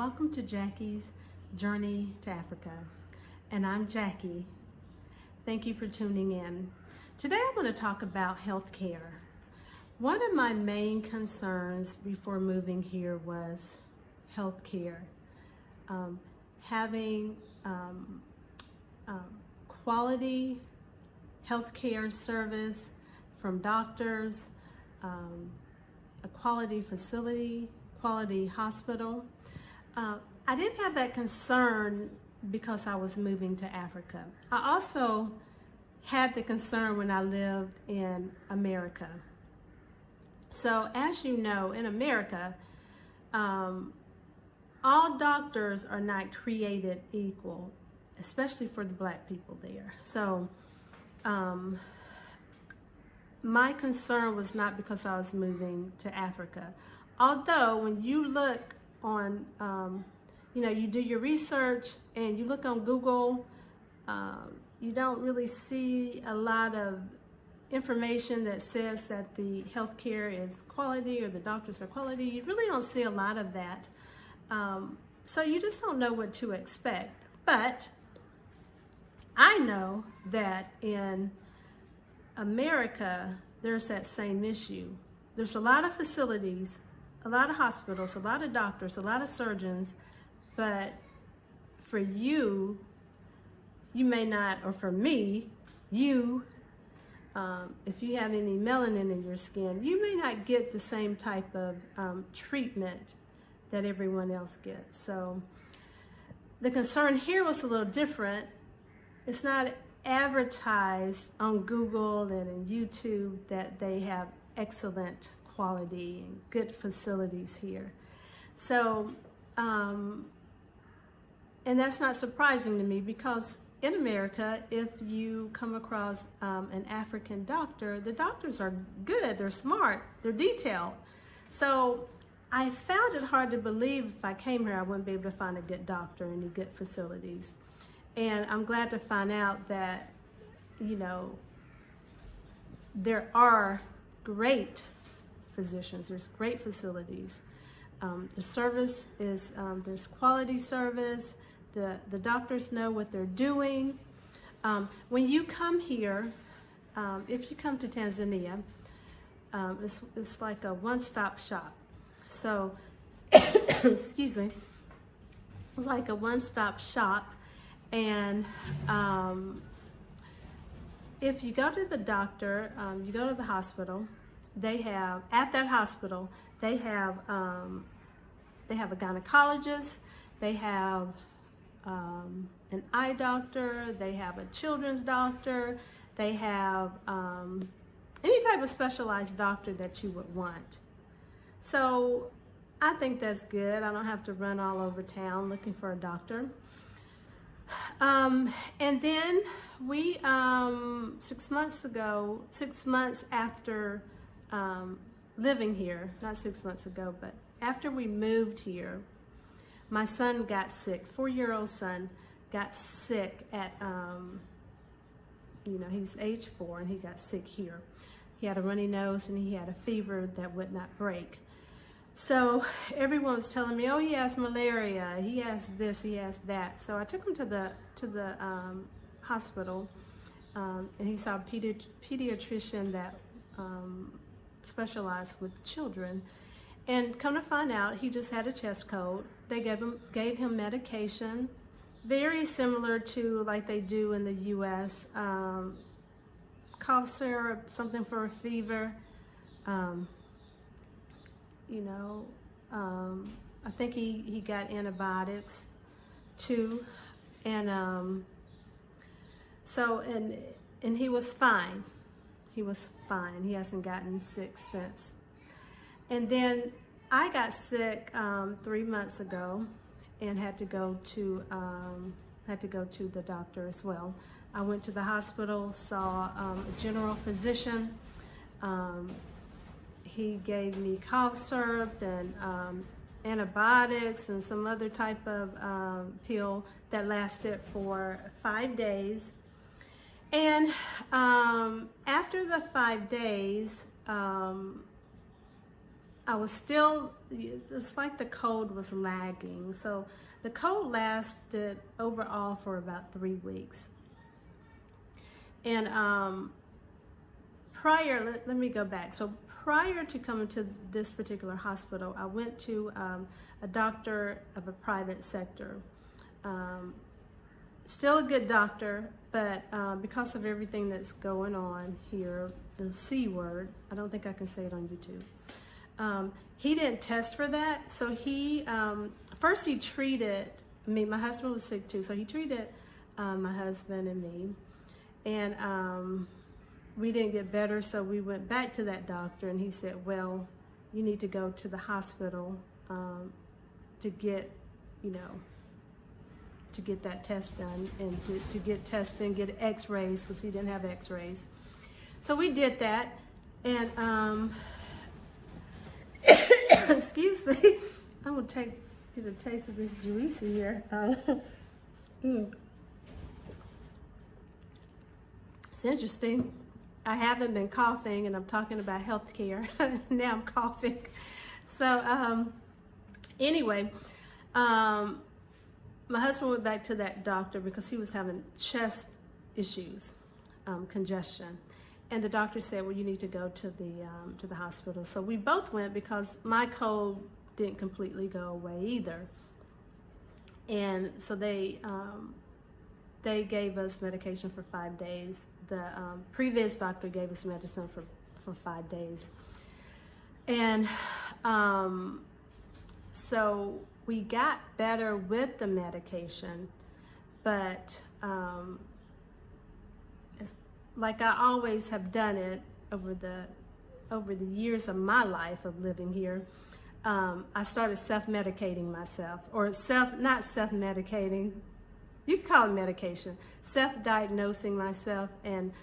Welcome to Jackie's Journey to Africa, and I'm Jackie. Thank you for tuning in. Today I want to talk about healthcare. One of my main concerns before moving here was healthcare. Having quality healthcare service from doctors, a quality facility, quality hospital. I didn't have that concern because I was moving to Africa. I also had the concern when I lived in America. So as you know, in America, all doctors are not created equal, especially for the black people there. So my concern was not because I was moving to Africa. Although when you look on, you do your research and you look on Google, you don't really see a lot of information that says that the healthcare is quality or the doctors are quality. You really don't see a lot of that. So you just don't know what to expect. But I know that in America, there's that same issue. There's a lot of facilities, a lot of hospitals, a lot of doctors, a lot of surgeons, but for you may not, or for me, if you have any melanin in your skin, you may not get the same type of treatment that everyone else gets. So the concern here was a little different. It's not advertised on Google and in YouTube that they have excellent quality and good facilities here. So, and that's not surprising to me because in America, if you come across an African doctor, the doctors are good, they're smart, they're detailed. So I found it hard to believe if I came here I wouldn't be able to find a good doctor and any good facilities. And I'm glad to find out that, there are great physicians, there's great facilities. The service is, there's quality service, the doctors know what they're doing. When you come here, if you come to Tanzania, it's like a one-stop shop. So, excuse me, it's like a one-stop shop. And if you go to the doctor, you go to the hospital, they have, at that hospital, they have a gynecologist, they have an eye doctor, they have a children's doctor, they have any type of specialized doctor that you would want. So I think that's good. I don't have to run all over town looking for a doctor. And then we, 6 months after living here, not 6 months ago, but after we moved here, my son got sick, 4-year-old son got sick at, he's age 4 and he got sick here. He had a runny nose and he had a fever that would not break. So everyone was telling me, oh, he has malaria, he has this, he has that. So I took him to the hospital, and he saw a pediatrician that specialized with children. And come to find out, he just had a chest cold. They gave him medication, very similar to like they do in the U.S. Cough syrup, something for a fever. I think he got antibiotics too, and and he was fine. He was fine. He hasn't gotten sick since. And then I got sick 3 months ago, and had to go to the doctor as well. I went to the hospital, saw a general physician. He gave me cough syrup and antibiotics and some other type of pill that lasted for 5 days. And after the 5 days, I was still, it's like the cold was lagging. So the cold lasted overall for about 3 weeks. And let me go back. So prior to coming to this particular hospital, I went to a doctor of a private sector. Still a good doctor, but because of everything that's going on here, the C word, I don't think I can say it on YouTube. He didn't test for that. So he, first he treated me, my husband was sick too. So he treated my husband and me, and we didn't get better. So we went back to that doctor, and he said, well, you need to go to the hospital to get, to get that test done, and to get tested and get x-rays, because he didn't have x-rays. So we did that, and excuse me, I'm gonna get a taste of this juicy here. It's interesting. I haven't been coughing, and I'm talking about healthcare. Now I'm coughing. So anyway, my husband went back to that doctor because he was having chest issues, congestion. And the doctor said, well, you need to go to the hospital. So we both went because my cold didn't completely go away either. And so they gave us medication for 5 days. The previous doctor gave us medicine for 5 days. And so we got better with the medication, but like I always have done it over the years of my life of living here, I started self-medicating myself, or not self-medicating, you can call it medication, self-diagnosing myself, and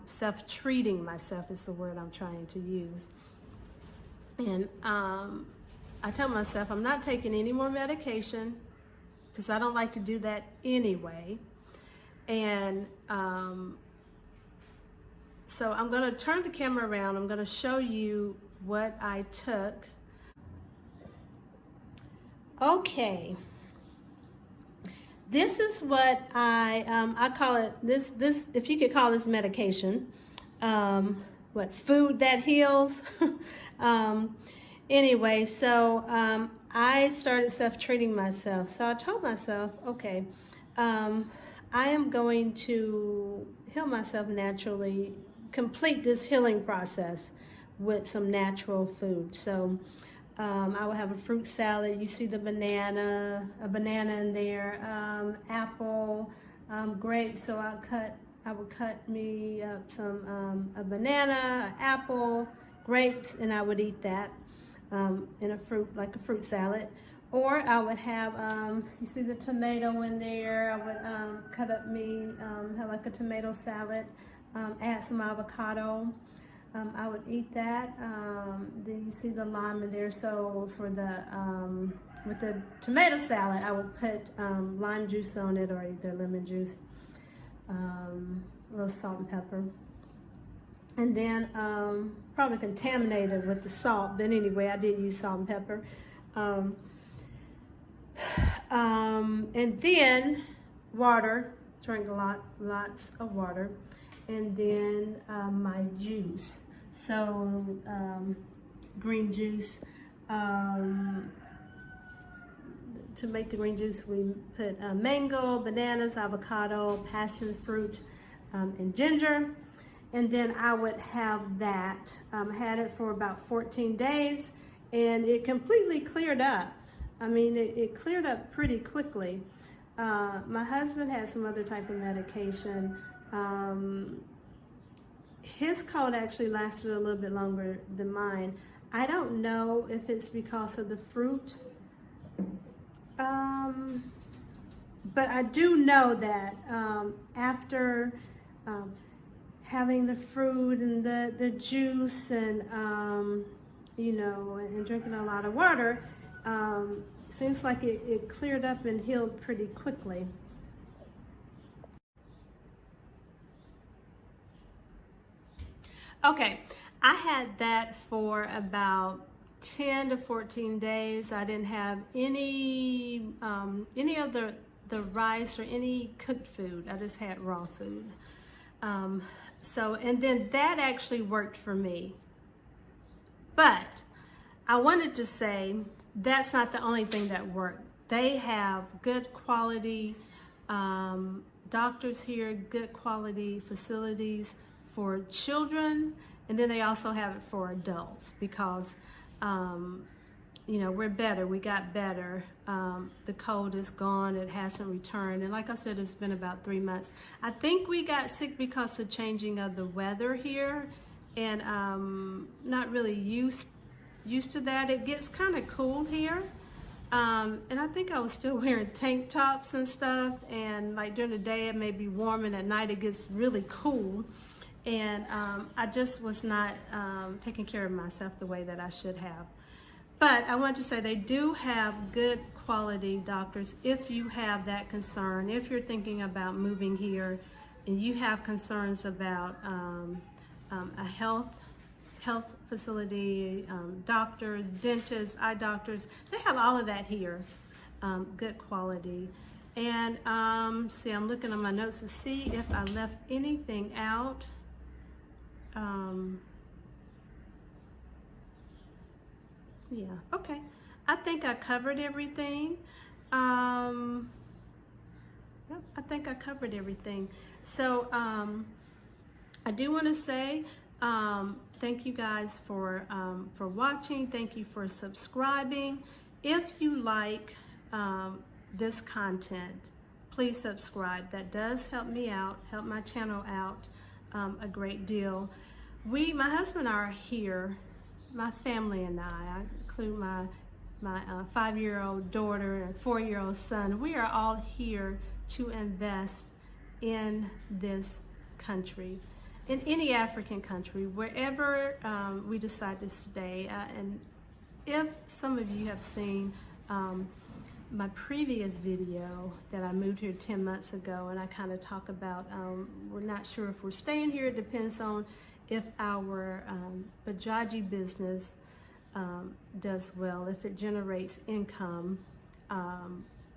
self-treating myself is the word I'm trying to use. And I tell myself I'm not taking any more medication because I don't like to do that anyway. And so I'm going to turn the camera around. I'm going to show you what I took. Okay. This is what I call it, this, if you could call this medication, what, food that heals. Anyway, so I started self-treating myself. So I told myself, okay, I am going to heal myself naturally, complete this healing process with some natural food. So I will have a fruit salad. You see the banana, a banana in there, apple, grapes. So I would cut me up a banana, an apple, grapes, and I would eat that in a fruit, like a fruit salad. Or I would have, you see the tomato in there. I would cut up have like a tomato salad, add some avocado. I would eat that. Then you see the lime in there. So for with the tomato salad, I would put lime juice on it, or either lemon juice, a little salt and pepper. And then probably contaminated with the salt. But anyway, I did use salt and pepper. And then water, drink lots of water. And then my juice. So green juice. To make the green juice, we put mango, bananas, avocado, passion fruit, and ginger. And then I would have that. Had it for about 14 days, and it completely cleared up. I mean, it cleared up pretty quickly. My husband had some other type of medication. His cold actually lasted a little bit longer than mine. I don't know if it's because of the fruit, but I do know that after having the fruit and the juice and and drinking a lot of water, seems like it cleared up and healed pretty quickly. Okay, I had that for about 10 to 14 days. I didn't have any of the rice or any cooked food. I just had raw food. And then that actually worked for me. But I wanted to say that's not the only thing that worked. They have good quality doctors here, good quality facilities for children, and then they also have it for adults because we're better. We got better. The cold is gone. It hasn't returned. And like I said, it's been about 3 months. I think we got sick because of changing of the weather here, and not really used to that. It gets kind of cool here. And I think I was still wearing tank tops and stuff, and like during the day it may be warm, and at night it gets really cool. And I just was not taking care of myself the way that I should have. But I want to say they do have good quality doctors if you have that concern. If you're thinking about moving here and you have concerns about a health facility, doctors, dentists, eye doctors, they have all of that here, good quality. And see, I'm looking at my notes to see if I left anything out. Yeah, okay. I think I covered everything. Yep, I think I covered everything. So I do want to say thank you guys for watching. Thank you for subscribing. If you like this content, please subscribe. That does help me out, help my channel out a great deal. My husband and I are here, my family and I include my 5-year-old daughter and 4-year-old son. We are all here to invest in this country, in any African country, wherever we decide to stay. And if some of you have seen my previous video that I moved here 10 months ago, and I kind of talk about we're not sure if we're staying here. It depends on if our bajaji business does well, if it generates income,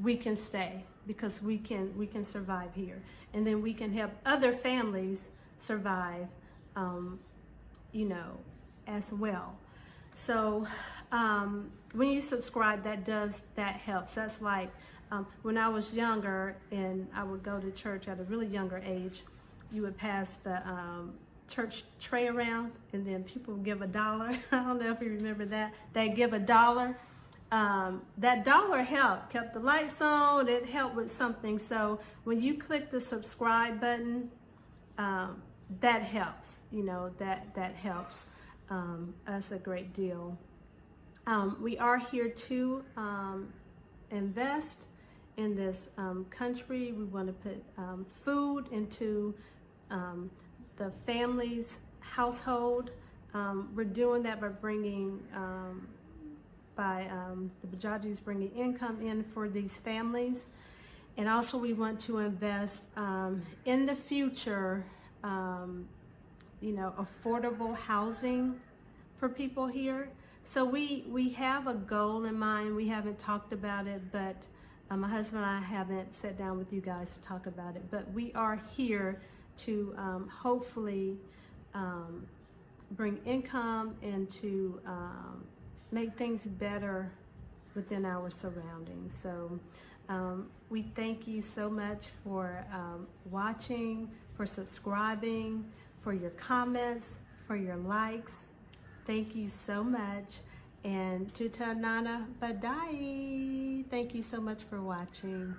we can stay because we can survive here, and then we can help other families survive, as well. So when you subscribe, that helps. That's like when I was younger and I would go to church at a really younger age, you would pass the church tray around, and then people would give $1. I don't know if you remember that. They'd give $1. That $1 helped, kept the lights on, it helped with something. So when you click the subscribe button, that helps, that helps us a great deal. We are here to invest in this country. We want to put food into the family's household. We're doing that by bringing, the Bajajis bringing income in for these families. And also we want to invest in the future, affordable housing for people here. So we have a goal in mind. We haven't talked about it, but my husband and I haven't sat down with you guys to talk about it. But we are here to hopefully bring income and to make things better within our surroundings. So we thank you so much for watching, for subscribing, for your comments, for your likes. Thank you so much. And Tuta Nana Badai. Thank you so much for watching.